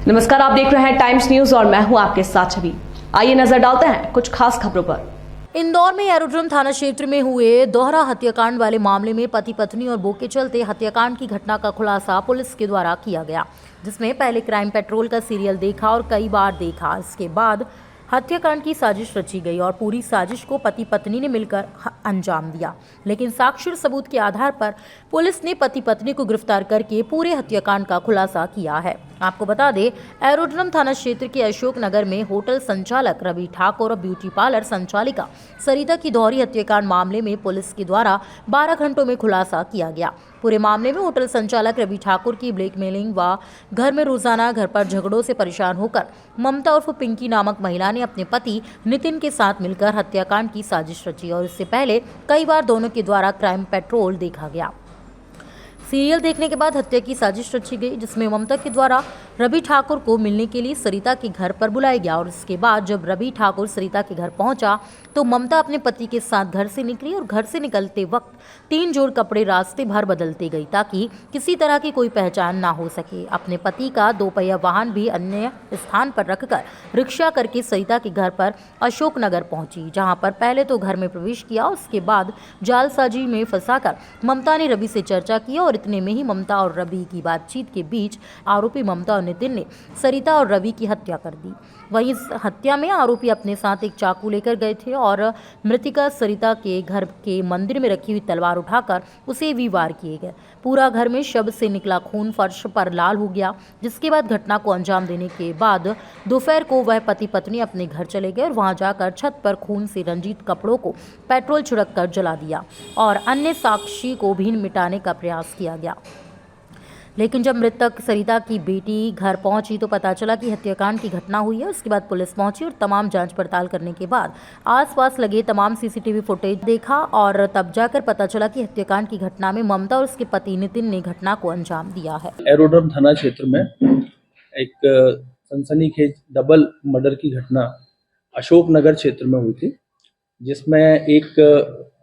नमस्कार, आप देख रहे हैं टाइम्स न्यूज और मैं हूं आपके साथ छवि। आइए नजर डालते हैं कुछ खास खबरों पर। इंदौर में एरोड्रम थाना क्षेत्र में हुए दोहरा हत्याकांड वाले मामले में पति पत्नी और बो के चलते हत्याकांड की घटना का खुलासा पुलिस के द्वारा किया गया, जिसमें पहले क्राइम पेट्रोल का सीरियल देखा और कई बार देखा। इसके बाद हत्याकांड की साजिश रची गई और पूरी साजिश को पति पत्नी ने मिलकर अंजाम दिया। लेकिन साक्ष्य सबूत के आधार पर पुलिस ने पति पत्नी को गिरफ्तार करके पूरे हत्याकांड का खुलासा किया है। आपको बता दें, एरोड्रम थाना क्षेत्र के अशोक नगर में होटल संचालक रवि ठाकुर और ब्यूटी पार्लर संचालिका सरिता की दोहरी हत्याकांड मामले में पुलिस के द्वारा 12 घंटों में खुलासा किया गया। पूरे मामले में होटल संचालक रवि ठाकुर की ब्लैकमेलिंग व घर में रोजाना घर पर झगड़ों से परेशान होकर ममता उर्फ पिंकी नामक महिला ने अपने पति नितिन के साथ मिलकर हत्याकांड की साजिश रची और इससे पहले कई बार दोनों के द्वारा क्राइम पेट्रोल देखा गया। सीरियल देखने के बाद हत्या की साजिश रची गई, जिसमें ममता के द्वारा रवि ठाकुर को मिलने के लिए सरिता के घर पर बुलाया गया और इसके बाद जब रवि ठाकुर सरिता के घर पहुंचा तो ममता अपने पति के साथ घर से निकली और घर से निकलते वक्त 3 जोड़ कपड़े रास्ते भर बदलती गई ताकि किसी तरह की कोई पहचान ना हो सके। अपने पति का 2 पहिया वाहन भी अन्य स्थान पर रखकर रिक्शा करके सरिता के घर पर अशोक नगर पहुंची, जहां पर पहले तो घर में प्रवेश किया, उसके बाद जालसाजी में फंसाकर ममता ने रवि से चर्चा की और इतने में ही ममता और रवि की बातचीत के बीच आरोपी ममता और नितिन ने सरिता और रवि की हत्या कर दी। वहीं इस हत्या में आरोपी अपने साथ एक चाकू लेकर गए थे और मृतिका सरिता के घर के मंदिर में रखी हुई तलवार उठाकर उसे भी वार किए गए। पूरा घर में शव से निकला खून फर्श पर लाल हो गया, जिसके बाद घटना को अंजाम देने के बाद दोपहर को वह पति पत्नी अपने घर चले गए और वहां जाकर छत पर खून से रंजित कपड़ों को पेट्रोल छिड़क कर जला दिया और अन्य साक्षी को भी मिटाने का प्रयास किया गया। लेकिन जब मृतक सरिता की बेटी घर पहुंची तो पता चला कि हत्याकांड की घटना हुई है। उसके बाद पुलिस पहुंची और तमाम जांच पड़ताल करने के बाद आसपास लगे तमाम सीसीटीवी फुटेज देखा और तब जाकर पता चला कि हत्याकांड की घटना में ममता और उसके पति नितिन ने घटना को अंजाम दिया है। एरोड्रम थाना क्षेत्र में एक सनसनीखेज डबल मर्डर की घटना अशोक नगर क्षेत्र में हुई थी, जिसमें एक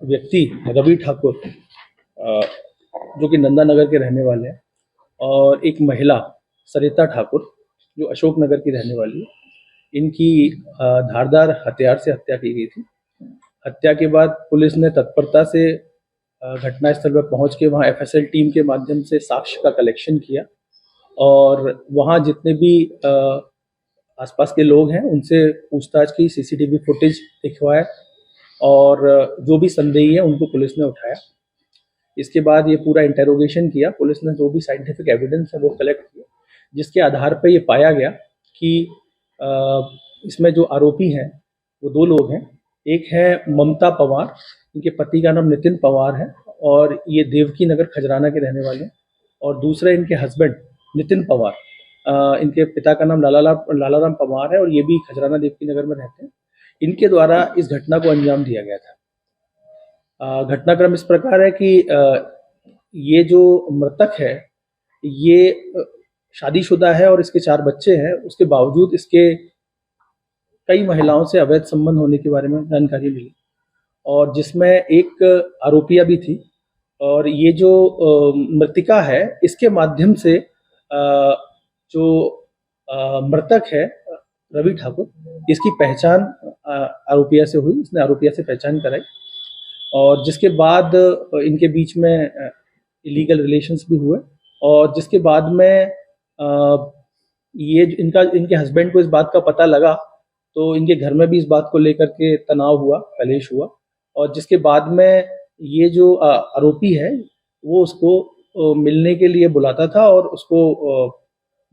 व्यक्ति रवि ठाकुर जो कि नंदा नगर के रहने वाले हैं और एक महिला सरिता ठाकुर जो अशोक नगर की रहने वाली है, इनकी धारदार हथियार से हत्या की गई थी। हत्या के बाद पुलिस ने तत्परता से घटनास्थल पर पहुंच के वहां एफएसएल टीम के माध्यम से साक्ष्य का कलेक्शन किया और वहां जितने भी आसपास के लोग हैं उनसे पूछताछ की, सीसीटीवी फुटेज दिखवाया और जो भी संदेही है उनको पुलिस ने उठाया। इसके बाद ये पूरा इंटेरोगेशन किया। पुलिस ने जो भी साइंटिफिक एविडेंस है वो कलेक्ट किया, जिसके आधार पर ये पाया गया कि इसमें जो आरोपी हैं वो 2 लोग हैं। एक है ममता पवार, इनके पति का नाम नितिन पवार है और ये देवकी नगर खजराना के रहने वाले हैं, और दूसरा इनके हस्बैंड नितिन पवार, इनके पिता का नाम लालाराम पवार है और ये भी खजराना देवकी नगर में रहते हैं। इनके द्वारा इस घटना को अंजाम दिया गया था। घटनाक्रम इस प्रकार है कि ये जो मृतक है ये शादीशुदा है और इसके 4 बच्चे हैं। उसके बावजूद इसके कई महिलाओं से अवैध संबंध होने के बारे में जानकारी मिली और जिसमें एक आरोपिया भी थी। और ये जो मृतिका है, इसके माध्यम से जो मृतक है रवि ठाकुर, इसकी पहचान आरोपिया से हुई। इसने आरोपिया से पहचान कराई और जिसके बाद इनके बीच में इलीगल रिलेशंस भी हुए और जिसके बाद में ये इनके हस्बैंड को इस बात का पता लगा तो इनके घर में भी इस बात को लेकर के तनाव हुआ, कलेश हुआ और जिसके बाद में ये जो आरोपी है वो उसको मिलने के लिए बुलाता था और उसको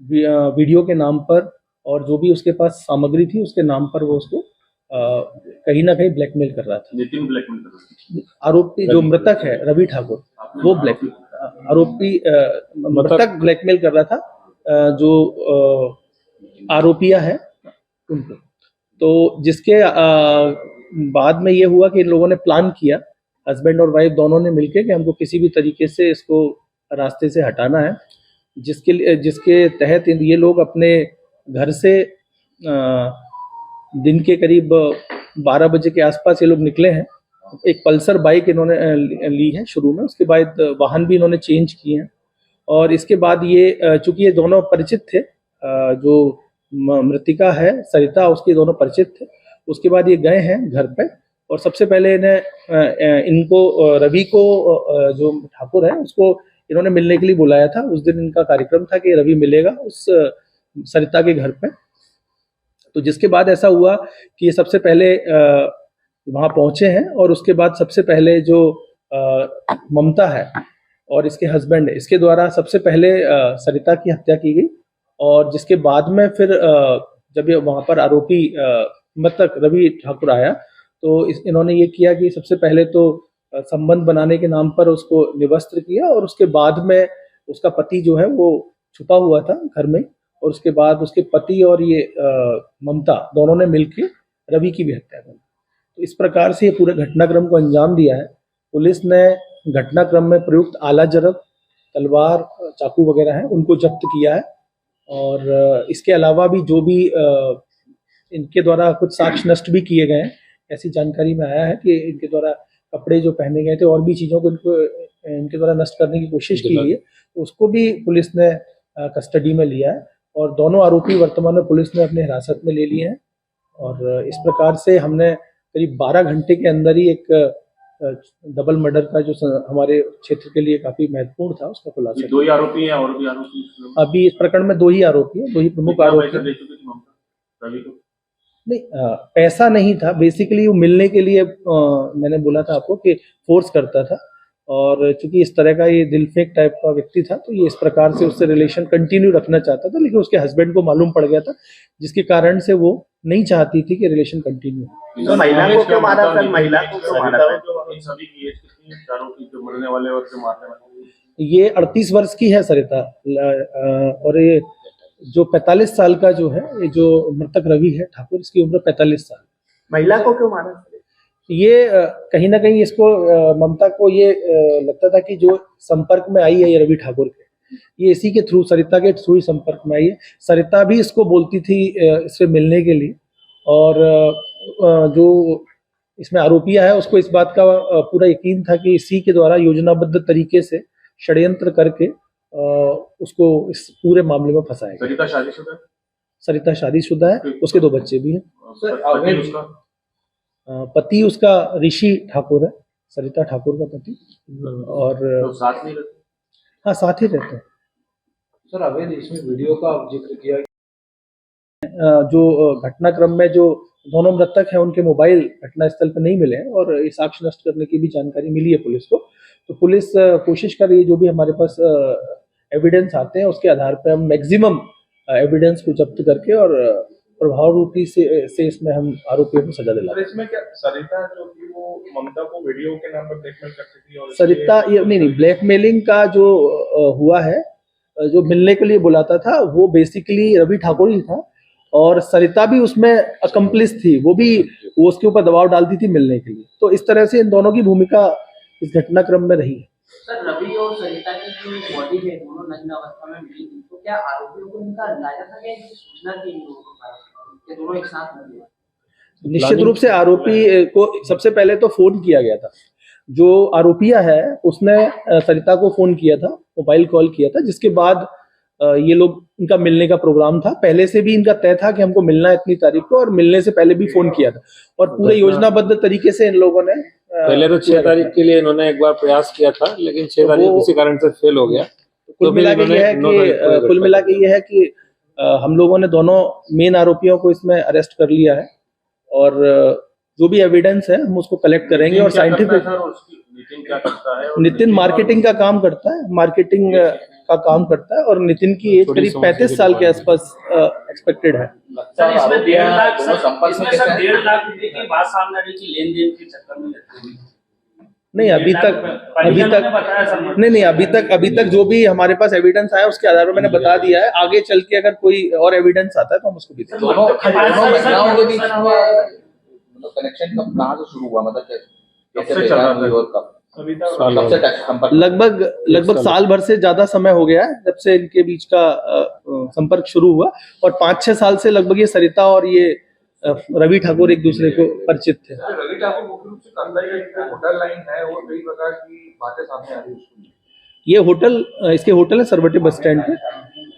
वीडियो के नाम पर और जो भी उसके पास सामग्री थी उसके नाम पर वो उसको कहीं ना कहीं ब्लैकमेल कर रहा था। नितिन ब्लैकमेल कर रहा था। आरोपी जो मृतक है रवि ठाकुर, वो मृतक ब्लैकमेल कर रहा था जो आरोपिया है उनको। तो जिसके बाद में ये हुआ कि इन लोगों ने प्लान किया, हस्बैंड और वाइफ दोनों ने मिलकर, कि हमको किसी भी तरीके से इसको रास्ते से हटाना है, जिसके तहत ये लोग अपने घर से दिन के करीब 12 बजे के आसपास ये लोग निकले हैं। एक पल्सर बाइक इन्होंने ली है शुरू में, उसके बाद वाहन भी इन्होंने चेंज किए हैं और इसके बाद ये चूंकि ये दोनों परिचित थे जो मृतिका है सरिता, उसके दोनों परिचित थे। उसके बाद ये गए हैं घर पे और सबसे पहले इनको रवि को जो ठाकुर है उसको इन्होंने मिलने के लिए बुलाया था। उस दिन इनका कार्यक्रम था कि रवि मिलेगा उस सरिता के घर पे। तो जिसके बाद ऐसा हुआ कि ये सबसे पहले वहाँ पहुंचे हैं और उसके बाद सबसे पहले जो ममता है और इसके हस्बैंड है, इसके द्वारा सबसे पहले सरिता की हत्या की गई। और जिसके बाद में फिर जब ये वहाँ पर आरोपी मतलब रवि ठाकुर आया तो इन्होंने ये किया कि सबसे पहले तो संबंध बनाने के नाम पर उसको निवस्त्र किया और उसके बाद में उसका पति जो है वो छुपा हुआ था घर में, और उसके बाद उसके पति और ये ममता दोनों ने मिलकर रवि की भी हत्या कर दी। तो इस प्रकार से ये पूरे घटनाक्रम को अंजाम दिया है। पुलिस ने घटनाक्रम में प्रयुक्त आला जरब, तलवार, चाकू वगैरह हैं उनको जब्त किया है। और इसके अलावा भी जो भी इनके द्वारा कुछ साक्ष्य नष्ट भी किए गए हैं। ऐसी जानकारी में आया है कि इनके द्वारा कपड़े जो पहने गए थे और भी चीज़ों को इनके द्वारा नष्ट करने की कोशिश की गई है, तो उसको भी पुलिस ने कस्टडी में लिया है और दोनों आरोपी वर्तमान में पुलिस ने अपने हिरासत में ले लिए हैं। और इस प्रकार से हमने करीब 12 घंटे के अंदर ही एक डबल मर्डर का जो हमारे क्षेत्र के लिए काफी महत्वपूर्ण था उसका खुलासा। दो ही आरोपी हैं और भी आरोपी? अभी इस प्रकरण में 2 ही आरोपी हैं, 2 ही प्रमुख आरोपी हैं। नहीं, पैसा नहीं था, बेसिकली वो मिलने के लिए मैंने बोला था आपको कि फोर्स करता था। और चूंकि इस तरह का ये दिलफेक टाइप का व्यक्ति था तो ये इस प्रकार से उससे रिलेशन कंटिन्यू रखना चाहता था, लेकिन उसके हस्बैंड को मालूम पड़ गया था, जिसके कारण से वो नहीं चाहती थी कि रिलेशन कंटिन्यू हो। तो महिला को क्यों मारा सर? महिला को क्यों मारा? सभी की एज कितनी है? चारों की, जो मरने वाले और जो मारने वाले? ये 38 वर्ष की है सरिता, और ये जो 45 साल का जो है, ये जो मृतक रवि है ठाकुर, इसकी उम्र 45 साल। महिला को क्यों मारा? ये कहीं ना कहीं इसको ममता को ये लगता था कि जो संपर्क में आई है ये रवि ठाकुर के, ये इसी के थ्रू, सरिता के थ्रू ही संपर्क में आई है। सरिता भी इसको बोलती थी इससे मिलने के लिए, और जो इसमें आरोपिया है उसको इस बात का पूरा यकीन था कि इसी के द्वारा योजनाबद्ध तरीके से षड्यंत्र करके उसको इस पूरे मामले में फंसाएगा। सरिता शादीशुदा है? सरिता शादीशुदा है, उसके 2 बच्चे भी हैं। पति उसका ऋषि ठाकुर है, सरिता ठाकुर का पति। और तो साथ में रहते? हाँ, साथ ही रहते हैं। सर, अवैध इसमें वीडियो का जिक्र किया, जो घटनाक्रम में जो दोनों मृतक हैं उनके मोबाइल घटनास्थल पर नहीं मिले हैं और ये साक्ष्य नष्ट करने की भी जानकारी मिली है पुलिस को। तो पुलिस कोशिश कर रही है, जो भी हमारे पास एविडेंस आते हैं उसके आधार पर हम मैक्सिमम एविडेंस को जब्त करके और प्रभाव रूपी से इसमें हम आरोपियों को सजा दिला। इसमें क्या सरिता जो थी वो ममता को वीडियो के नाम पर ब्लैकमेल करती थी? और सरिता ये नहीं, ब्लैकमेलिंग का जो हुआ है, जो मिलने के लिए बुलाता था वो बेसिकली रवि ठाकुर ही था, और सरिता भी उसमें अकम्प्लिस थी, वो उसके ऊपर दबाव डालती थी मिलने के लिए। तो इस तरह से इन दोनों की भूमिका इस घटनाक्रम में रही है। सर, रवि और सरिता की जो बॉडी है दोनों नग्न अवस्था में मिली थी, तो क्या आरोपियों को इनका अंदाजा था कि इनकी सूचना थी कि दोनों एक साथ मिले? निश्चित रूप से आरोपी को सबसे पहले तो फोन किया गया था। जो आरोपिया है उसने सरिता को फोन किया था, मोबाइल कॉल किया था, जिसके बाद ये लोग, इनका मिलने का प्रोग्राम था। पहले से भी इनका तय था कि हमको मिलना है इतनी तारीख को, और मिलने से पहले भी फोन किया था और पूरे योजनाबद्ध तरीके से इन लोगों ने पहले तो 6 तारीख के लिए इन्होंने एक बार प्रयास किया था, लेकिन 6 तारीख किसी कारण से फेल हो गया। कुल मिला के ये है कि हम लोगों ने दोनों मेन आरोपियों को इसमें अरेस्ट कर लिया है, और जो भी एविडेंस है हम उसको कलेक्ट करेंगे। और साइंटिफिक, नितिन क्या करता है? नितिन मार्केटिंग का काम करता है, मार्केटिंग का काम करता है, और नितिन की एज करीब 35 साल के आसपास एक्सपेक्टेड है। सर, इसमें 1.5 लाख, इसमें सर 1.5 लाख रुपए की बात सामने आई कि लेन देन के चक्कर में नहीं, अभी तक जो भी हमारे पास एविडेंस आया उसके आधार पर मैंने बता दिया है। आगे चल के अगर कोई और एविडेंस आता है तो हम उसको भी देंगे। कनेक्शन कहाँ से शुरू हुआ, मतलब कैसे चल रहा था और कब? लगभग साल भर से ज्यादा समय हो गया है जब से इनके बीच का संपर्क शुरू हुआ, और 5-6 साल से लगभग ये सरिता और ये रवि ठाकुर एक दूसरे को परिचित थे। रवि ठाकुर मुख्य रूप से कंधा का होटल लाइन है और कई प्रकार की बातें सामने आ रही है। ये होटल, इसके होटल है सरवटी बस स्टैंड पे।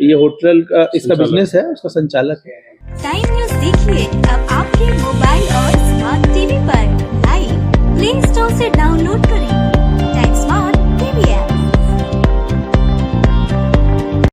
ये होटल का इसका बिजनेस है, उसका संचालक है। टाइम न्यूज देखिए अब आपके मोबाइल और स्मार्ट